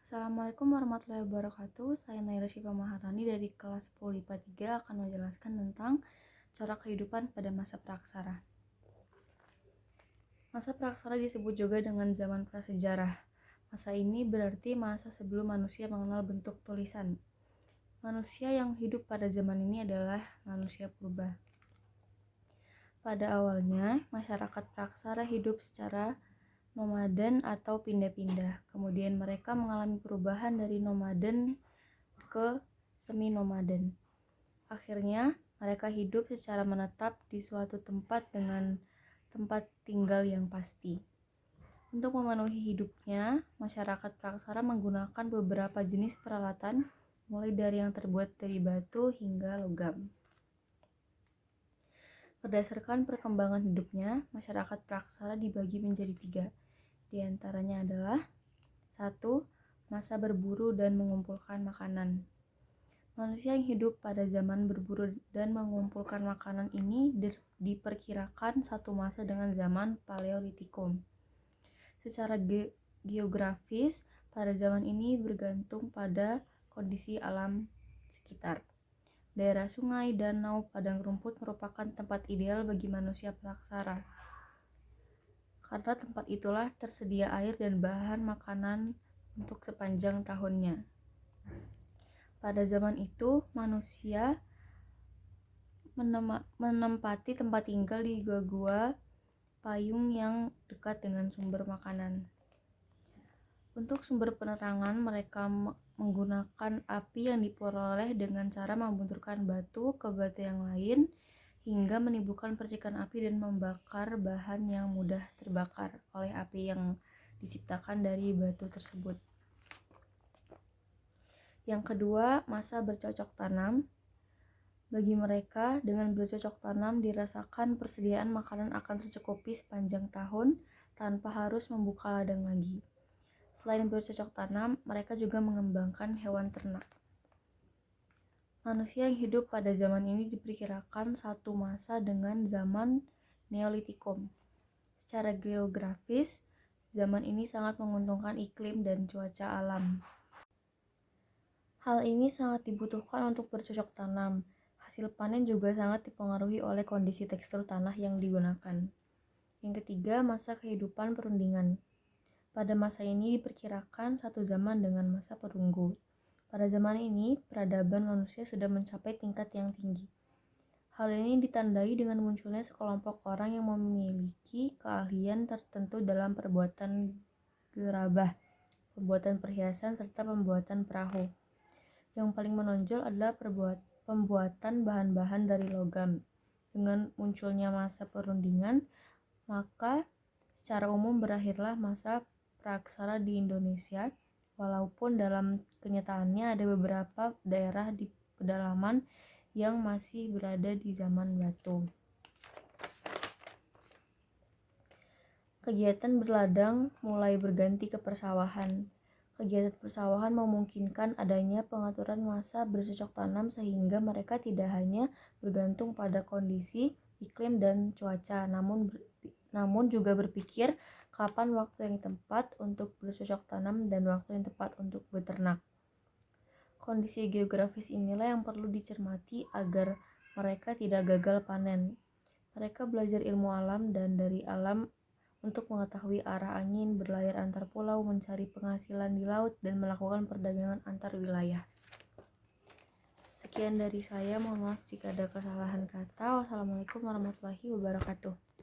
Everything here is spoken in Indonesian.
Assalamualaikum warahmatullahi wabarakatuh. Saya Naila Syifa Maharani dari kelas 10 IPA 3 akan menjelaskan tentang corak kehidupan pada masa praksara. Masa praksara disebut juga dengan zaman prasejarah. Masa ini berarti masa sebelum manusia mengenal bentuk tulisan. Manusia yang hidup pada zaman ini adalah manusia purba. Pada awalnya, masyarakat praksara hidup secara nomaden atau pindah-pindah. Kemudian mereka mengalami perubahan dari nomaden ke semi-nomaden. Akhirnya, mereka hidup secara menetap di suatu tempat dengan tempat tinggal yang pasti. Untuk memenuhi hidupnya, masyarakat praksara menggunakan beberapa jenis peralatan, mulai dari yang terbuat dari batu hingga logam. Berdasarkan perkembangan hidupnya, masyarakat praksara dibagi menjadi 3. Di antaranya adalah 1. Masa berburu dan mengumpulkan makanan. Manusia yang hidup pada zaman berburu dan mengumpulkan makanan ini diperkirakan satu masa dengan zaman Paleolitikum. Secara geografis, pada zaman ini bergantung pada kondisi alam sekitar. Daerah sungai, danau, padang rumput merupakan tempat ideal bagi manusia praksara. Karena tempat itulah tersedia air dan bahan makanan untuk sepanjang tahunnya. Pada zaman itu, manusia menempati tempat tinggal di gua-gua payung yang dekat dengan sumber makanan. Untuk sumber penerangan, mereka menggunakan api yang diperoleh dengan cara membenturkan batu ke batu yang lain hingga menimbulkan percikan api dan membakar bahan yang mudah terbakar oleh api yang diciptakan dari batu tersebut. Yang kedua, masa bercocok tanam. Bagi mereka, dengan bercocok tanam dirasakan persediaan makanan akan tercukupi sepanjang tahun tanpa harus membuka ladang lagi. Selain bercocok tanam, mereka juga mengembangkan hewan ternak. Manusia yang hidup pada zaman ini diperkirakan satu masa dengan zaman Neolitikum. Secara geografis, zaman ini sangat menguntungkan iklim dan cuaca alam. Hal ini sangat dibutuhkan untuk bercocok tanam. Hasil panen juga sangat dipengaruhi oleh kondisi tekstur tanah yang digunakan. Yang ketiga, masa kehidupan perundingan. Pada masa ini diperkirakan satu zaman dengan masa perunggu. Pada zaman ini, peradaban manusia sudah mencapai tingkat yang tinggi. Hal ini ditandai dengan munculnya sekelompok orang yang memiliki keahlian tertentu dalam perbuatan gerabah, pembuatan perhiasan, serta pembuatan perahu. Yang paling menonjol adalah pembuatan bahan-bahan dari logam. Dengan munculnya masa perundingan, maka secara umum berakhirlah masa praksara di Indonesia, walaupun dalam kenyataannya ada beberapa daerah di pedalaman yang masih berada di zaman batu. Kegiatan berladang mulai berganti ke persawahan. Kegiatan persawahan memungkinkan adanya pengaturan masa bercocok tanam sehingga mereka tidak hanya bergantung pada kondisi iklim dan cuaca, namun juga berpikir kapan waktu yang tepat untuk bercocok tanam dan waktu yang tepat untuk beternak. Kondisi geografis inilah yang perlu dicermati agar mereka tidak gagal panen. Mereka belajar ilmu alam dan dari alam untuk mengetahui arah angin, berlayar antar pulau, mencari penghasilan di laut, dan melakukan perdagangan antar wilayah. Sekian dari saya, mohon maaf jika ada kesalahan kata. Wassalamualaikum warahmatullahi wabarakatuh.